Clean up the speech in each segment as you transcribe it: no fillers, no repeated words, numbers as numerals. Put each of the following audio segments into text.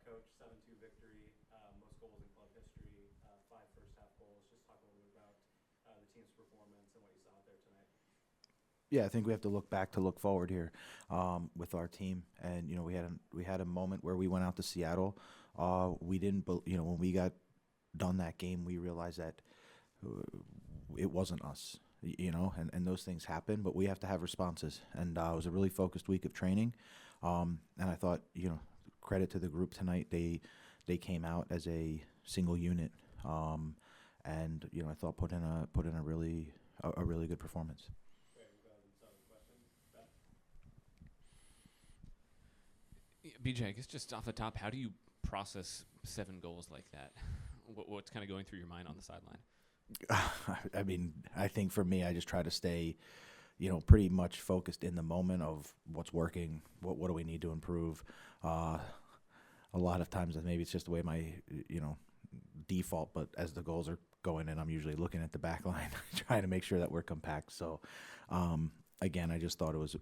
Coach, 7-2 victory, most goals in club history, five first half goals. Just talk a little bit about the team's performance and what you saw out there tonight. Yeah, I think we have to look back to look forward here with our team. And we had a moment where we went out to Seattle. We didn't, when we got done that game, we realized that uh, it wasn't us. And those things happen, but we have to have responses. And it was a really focused week of training, and I thought, credit to the group tonight. They came out as a single unit, and I thought put in a really good performance. Great, we'll go ahead and start with questions. Ben? BJ, I guess just off the top, how do you process 7 goals like that? What's kind of going through your mind on the sideline? I mean, I think for me, I just try to stay, pretty much focused in the moment of what's working, what do we need to improve. A lot of times, maybe it's just the way my, default. But as the goals are going in, I'm usually looking at the back line, trying to make sure that we're compact. So, again, I just thought it was,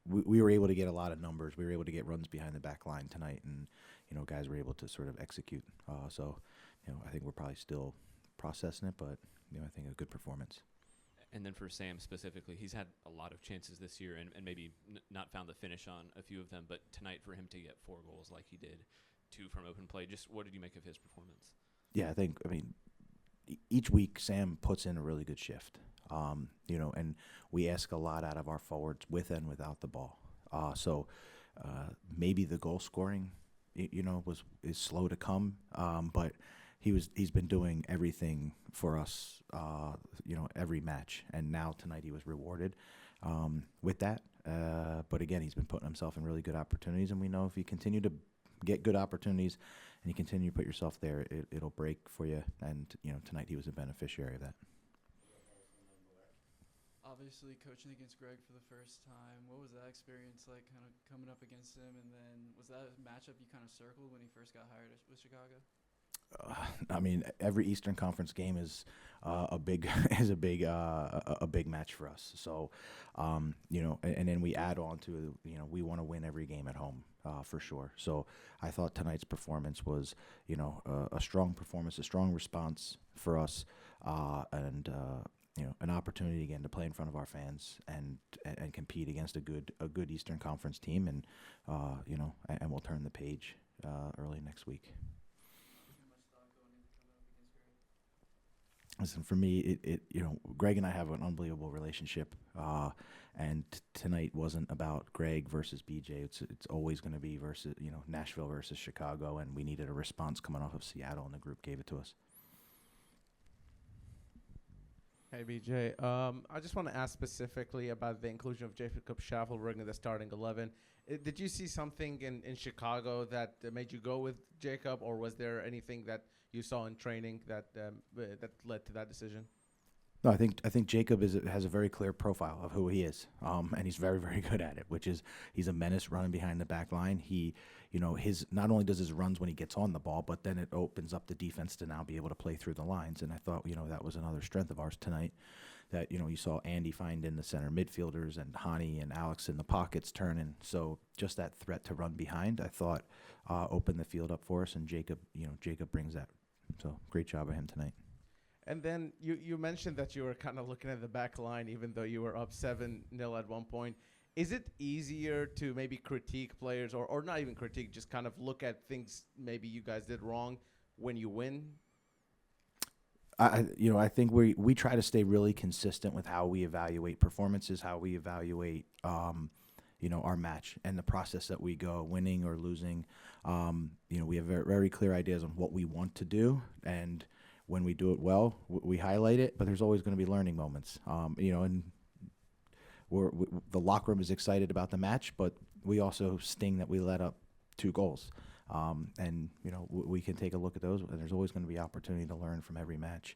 we were able to get a lot of numbers. We were able to get runs behind the back line tonight, and guys were able to sort of execute. So, I think we're probably still processing it, but I think a good performance. And then for Sam specifically, he's had a lot of chances this year and maybe not found the finish on a few of them. But tonight, for him to get 4 goals like he did, 2 from open play, just what did you make of his performance? Yeah, I mean, each week Sam puts in a really good shift. And we ask a lot out of our forwards with and without the ball. Maybe the goal scoring, is slow to come, but he's been doing everything for us, every match, and now tonight he was rewarded with that. But again, he's been putting himself in really good opportunities, and we know if you continue to get good opportunities and you continue to put yourself there, it'll break for you. And tonight he was a beneficiary of that. Obviously, coaching against Greg for the first time, what was that experience like, kind of coming up against him? And then was that a matchup you kind of circled when he first got hired with Chicago? I mean, every Eastern Conference game is a big a big match for us. So, and then we add on to we want to win every game at home for sure. So I thought tonight's performance was a strong performance, a strong response for us, and an opportunity again to play in front of our fans and compete against a good Eastern Conference team, and and we'll turn the page early next week. Listen, for me, Greg and I have an unbelievable relationship, and tonight wasn't about Greg versus BJ. It's always going to be versus Nashville versus Chicago, and we needed a response coming off of Seattle, and the group gave it to us. Hey, BJ. I just want to ask specifically about the inclusion of Jacob Schaffveling in the starting 11. Did you see something in Chicago that made you go with Jacob, or was there anything that you saw in training that led to that decision? No, I think Jacob has a very clear profile of who he is, and he's very, very good at it. Which is he's a menace running behind the back line. He, his not only does his runs when he gets on the ball, but then it opens up the defense to now be able to play through the lines. And I thought that was another strength of ours tonight. That you saw Andy find in the center midfielders and Hani and Alex in the pockets turning. So just that threat to run behind, I thought, opened the field up for us. And Jacob brings that. So great job of him tonight. And then you mentioned that you were kind of looking at the back line, even though you were up 7-0 at one point. Is it easier to maybe critique players, or not even critique, just kind of look at things maybe you guys did wrong when you win? I think we try to stay really consistent with how we evaluate performances, how we evaluate our match and the process that we go, winning or losing. We have very, very clear ideas on what we want to do, and when we do it well, we highlight it. But there's always going to be learning moments, and the locker room is excited about the match, but we also sting that we let up 2 goals. And we can take a look at those, and there's always going to be opportunity to learn from every match.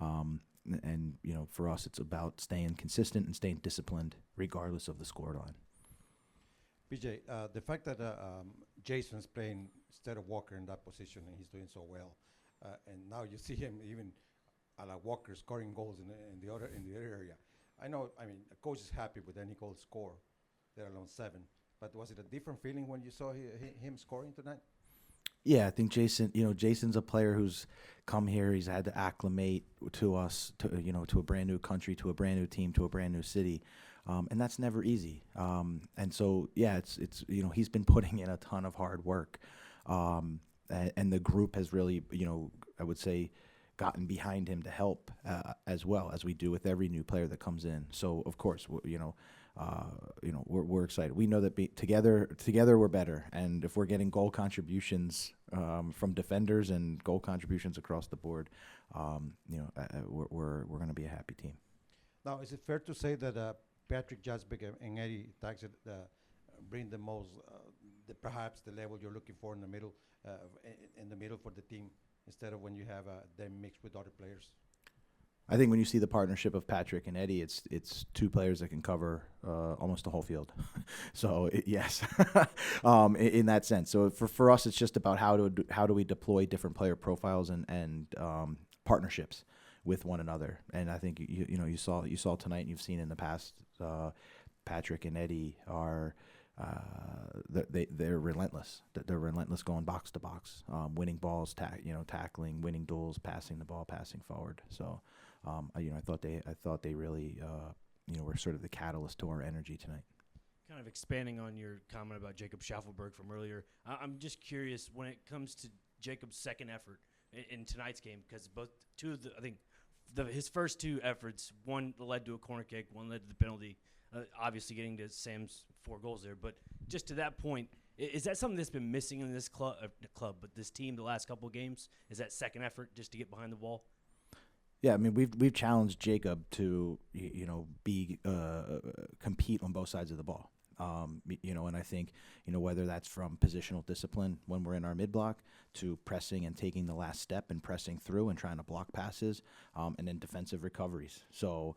And for us, it's about staying consistent and staying disciplined, regardless of the scoreline. BJ, the fact that Jason's playing instead of Walker in that position and he's doing so well, and now you see him even Walker scoring goals in the other area. I know. I mean, the coach is happy with any goal score, let alone 7. But was it a different feeling when you saw him scoring tonight? Yeah, I think Jason's a player who's come here. He's had to acclimate to us, to a brand new country, to a brand new team, to a brand new city, and that's never easy. And so, yeah, it's he's been putting in a ton of hard work, and the group has really, I would say, gotten behind him to help as well as we do with every new player that comes in. So of course, we're excited. We know that together we're better, and if we're getting goal contributions from defenders and goal contributions across the board, we're going to be a happy team. Now, is it fair to say that Patrick Jasbeck and Eddie Taxett bring the most, perhaps the level you're looking for in the middle for the team, instead of when you have them mixed with other players? I think when you see the partnership of Patrick and Eddie, it's two players that can cover almost the whole field. So yes, in that sense. So for us, it's just about how do we deploy different player profiles and partnerships with one another. And I think you saw tonight, and you've seen in the past, Patrick and Eddie are. They're relentless. They're relentless going box to box, winning balls, tackling, winning duels, passing the ball, passing forward. So, I thought they really, were sort of the catalyst to our energy tonight. Kind of expanding on your comment about Jacob Schaffelberg from earlier, I'm just curious when it comes to Jacob's second effort in tonight's game, because his first two efforts, one led to a corner kick, one led to the penalty. Obviously getting to Sam's 4 goals there, but just to that point, is that something that's been missing in this but this team the last couple of games? Is that second effort just to get behind the ball? Yeah, I mean we've challenged Jacob to be compete on both sides of the ball. And I think whether that's from positional discipline when we're in our mid block, to pressing and taking the last step and pressing through and trying to block passes, and then defensive recoveries. So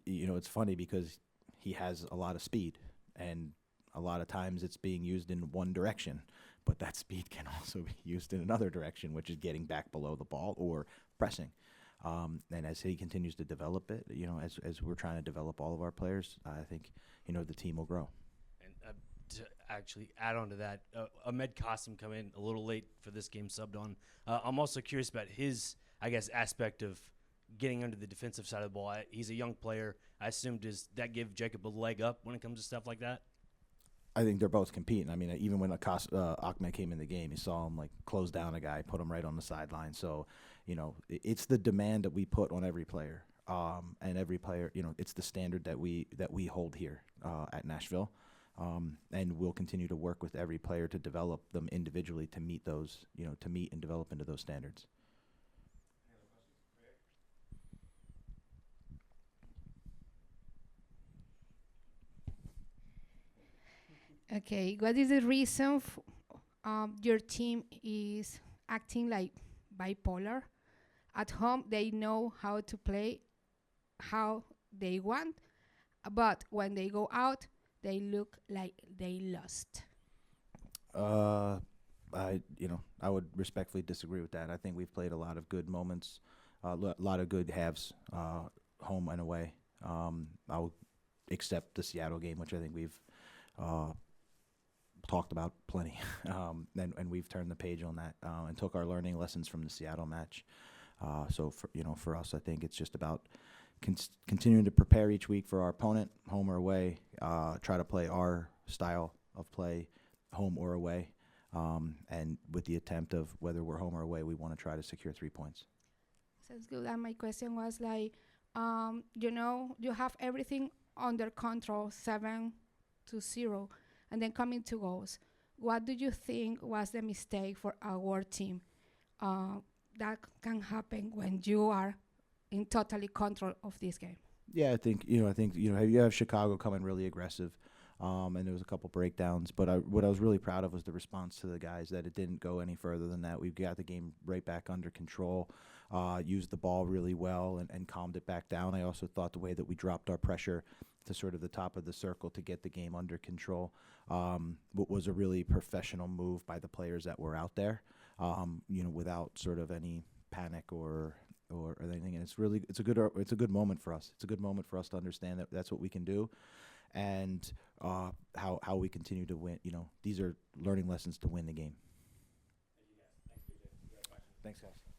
it's funny because he has a lot of speed, and a lot of times it's being used in one direction, but that speed can also be used in another direction, which is getting back below the ball or pressing. And as he continues to develop it, as we're trying to develop all of our players, I think, the team will grow. And to actually add on to that, Amed Qasim come in a little late for this game, subbed on. I'm also curious about his, aspect of getting under the defensive side of the ball. He's a young player. I assume, does that give Jacob a leg up when it comes to stuff like that? I think they're both competing. I mean, even when Amed came in the game, you saw him close down a guy, put him right on the sideline. So, it's the demand that we put on every player, and every player. It's the standard that we hold here at Nashville, and we'll continue to work with every player to develop them individually to meet those, to meet and develop into those standards. Okay, what is the reason your team is acting like bipolar? At home, they know how to play how they want, but when they go out, they look like they lost. I would respectfully disagree with that. I think we've played a lot of good moments, a lot of good halves, home and away. I'll accept the Seattle game, which I think we've talked about plenty, and we've turned the page on that and took our learning lessons from the Seattle match. So for us, I think it's just about continuing to prepare each week for our opponent, home or away. Try to play our style of play, home or away, and with the attempt of whether we're home or away, we want to try to secure 3 points. Sounds good. And my question was you have everything under control, 7-0, and then coming to goals. What do you think was the mistake for our team? That can happen when you are in totally control of this game. Yeah, I think you have Chicago coming really aggressive, and there was a couple breakdowns. But what I was really proud of was the response to the guys, that it didn't go any further than that. We got the game right back under control, used the ball really well, and calmed it back down. I also thought the way that we dropped our pressure to sort of the top of the circle to get the game under control was a really professional move by the players that were out there, without sort of any panic or or anything. And it's a good moment for us. It's a good moment for us to understand that that's what we can do, and how we continue to win. These are learning lessons to win the game. Thank you, guys. Thanks, BJ. Great question. Thanks, guys.